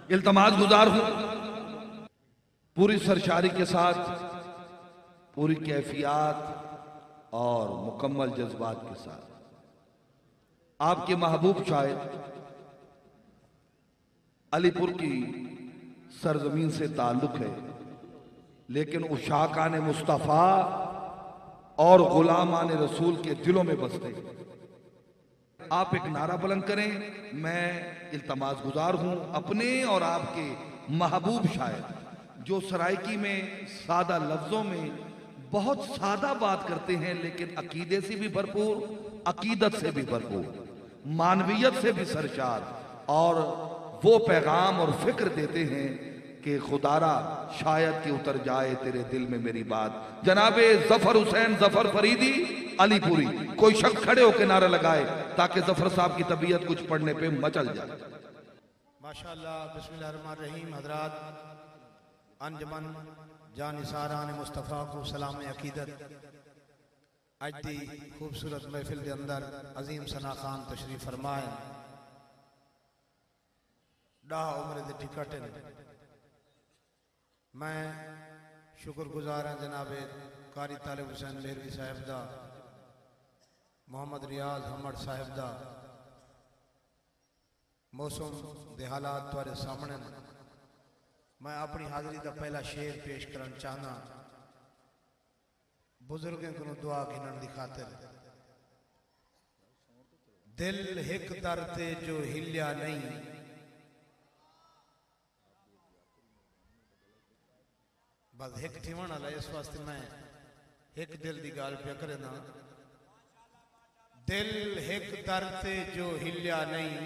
इल्तमास गुजार हूं पूरी सरशारी के साथ, पूरी कैफियत और मुकम्मल जज्बात के साथ आपके महबूब शायर अलीपुर की सरजमीन से ताल्लुक है, लेकिन उशाकान मुस्तफ़ा और गुलामान रसूल के दिलों में बसते हैं। आप एक नारा बुलंद करें, मैं इल्तमास गुजार हूं अपने और आपके महबूब शायर जो सराइकी में सादा लफ्जों में बहुत सादा बात करते हैं, लेकिन अकीदे से भी भरपूर, अकीदत से भी भरपूर, मानवियत से भी सरशार, और वो पैगाम और फिक्र देते हैं कि खुदारा शायद कि उतर जाए तेरे दिल में मेरी बात। जनाबे जफर हुसैन जफर फरीदी अलीपुरी, कोई शख्स खड़े होकर नारा लगाए ताकि जफर साहब की तबीयत कुछ पढ़ने पे मचल जाए। माशाअल्लाह, बिस्मिल्लाहिर्रहमानिर्रहीम। हजरात, अंजमन जानिसारान मुस्तफ़ा को सलाम अकीदत। अज दी खूबसूरत महफिल के अंदर अजीम सना खान तशरीफ फरमाए। डाह उम्र दे टिकट मैं शुक्रगुजार हाँ जनाबे कारी तालिब हुसैन मेहरवी साहब दा, मोहम्मद रियाज हमद साहब दा। मौसम दे हालात तुहारे सामने, मैं अपनी हाजिरी का पहला शेर पेश करना चाहना। बुजुर्गों को दुआ गिनन की खातिर। दिल हिक दर ते जो हिलिया नहीं, बस हिक ठिवण वाला, इस वास्ते मैं हिक दिल की गाल पे करना। दिल हिक दर ते जो हिलिया नहीं,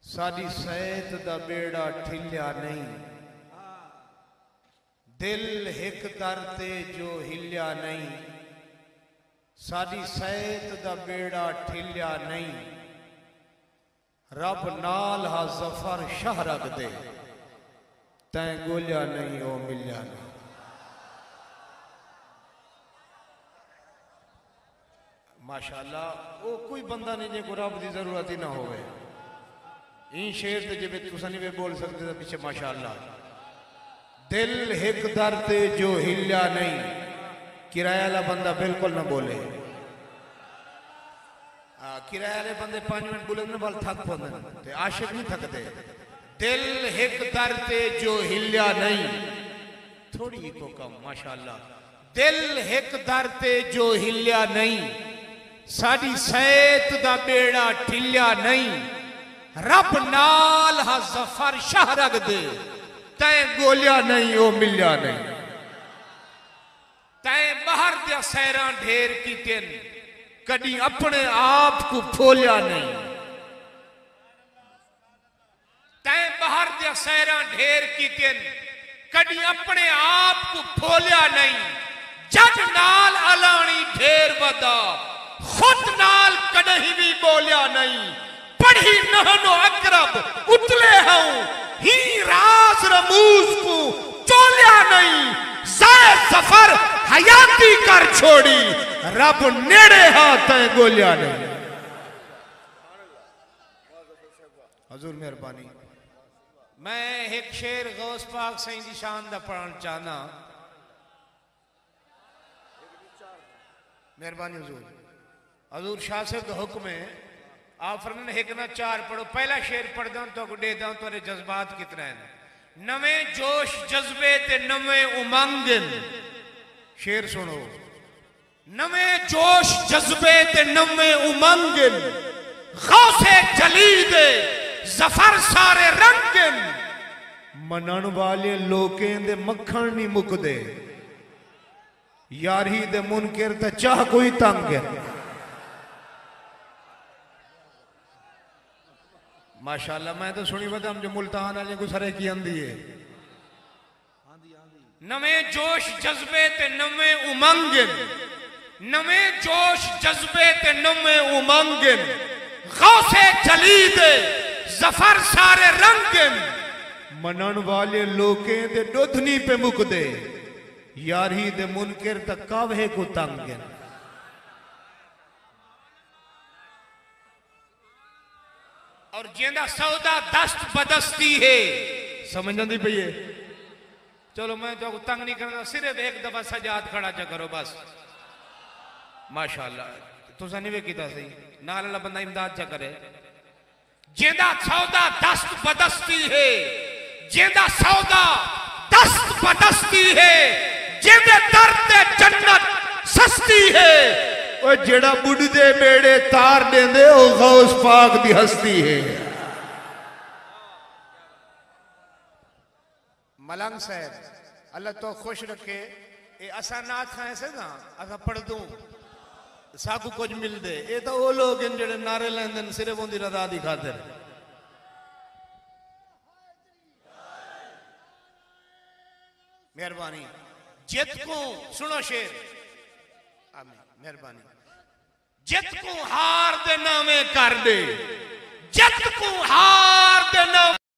साडी सैत दा बेड़ा ठिलिया नहीं। दिल हिक दर ते जो हिलिया नहीं, साडी सैत दा बेड़ा ठिलिया नहीं। रब नाल हा जफर शाह रख दे, तैं गोलिया नहीं ओ मिलिया नहीं। माशाअल्लाह, वो कोई बंदा नहीं जो रब की जरूरत ही ना होवे। इन शेर ते जिवे तुसा नहीं बोल सकते तो पीछे माशाअल्लाह। दिल हिक दर ते जो हिलिया नहीं, किराया वाला बंदा बिल्कुल ना बोले। किराया वाले बंदे 5 मिनट बोले ना बल थक पाते, आशिक नहीं थकते। दिल हिक दर ते जो हिलिया नहीं, थोड़ी को कम माशाअल्लाह। दिल हिक दर ते जो हिलिया नहीं, साडी सैत दा बेड़ा ठिलिया नहीं। रब नाल हा जफर शाह रख दे, तैं गोलिया नहीं ओ मिलिया नहीं। तैं बाहर दिया सैरा ढेर कीते, कदी अपने आप को फोलिया नहीं। तैं बाहर दिया सैरा ढेर कीते, कदी अपने आप को फोलिया नहीं। जज नाल अलानी ढेर वदा, खुद नाल कदही भी बोलिया नहीं। पढ़ी नहनो अकरब उतले हूं, ही राज रमूज को चोलिया नहीं। जाए सफर हयाती कर छोड़ी, रब नेड़े हाथ है गोलिया नहीं। हजूर मेहरबानी। मैं एक शेर गौस पाक सही दी शान दा पढ़ना चाहना। मेहरबानी हुजूर। हजूर शाह साहब का हुक्म है, आप फरमाने एक ना 4 पढ़ो। पहला शेर पढ़दा तो दे दा तो जज्बात कितना है। नवे जोश जज्बे ते नवे उमंग। शेर सुनो। नवे जोश जज्बे ते नवे उमंग, गौसे जली दे जफर सारे रंग। मनन वाले लोकें दे मक्खन नहीं मुकदे, यारी दे मुनकर ते चाह कोई तंग। माशाअल्लाह, मैं तो सुनी बता जो मुल्तान वाले को सरे की आंदी है। नवे जोश जज्बे ते नवे उमंग, नवे जोश जज्बे ते नवे उमंग। गौसे जली दे जफर सारे रंग। मनन वाले लोके दे डोधनी पे मुकदे, यारी दे मुनकर तक कावे को तंग। और जेंदा सौदा दस्त बदस्ती है समझ नहीं पई है। चलो मैं जो तंग नहीं करना, सिर्फ एक दफा सजाद खड़ा चा करो बस। माशाअल्लाह तुसा नहीं कीता सही, नाल वाला बंदा इमदाद चा करे। जेंदा सौदा दस्त बदस्ती है, जेंदा सौदा दस्त बदस्ती है, जेंदे दर ते जन्नत सस्ती है। ओ जेड़ा बुढ़ दे बेड़े तार देंदे ओ गौस पाक दी हस्ती है। मलंग साहब अल्लाह तो खुश रखे, ये असा नाथ खाए से ना असा पढ़ दूं साकू कुछ मिल दे। ये तो वो लोग हैं जेड़े नारे लेंदे सिर्फ उनकी रजा दी खातिर। मेहरबानी जित को सुनो शेर, आमीन मेहरबानी। जित को हार दे नामे कर दे, जित को हार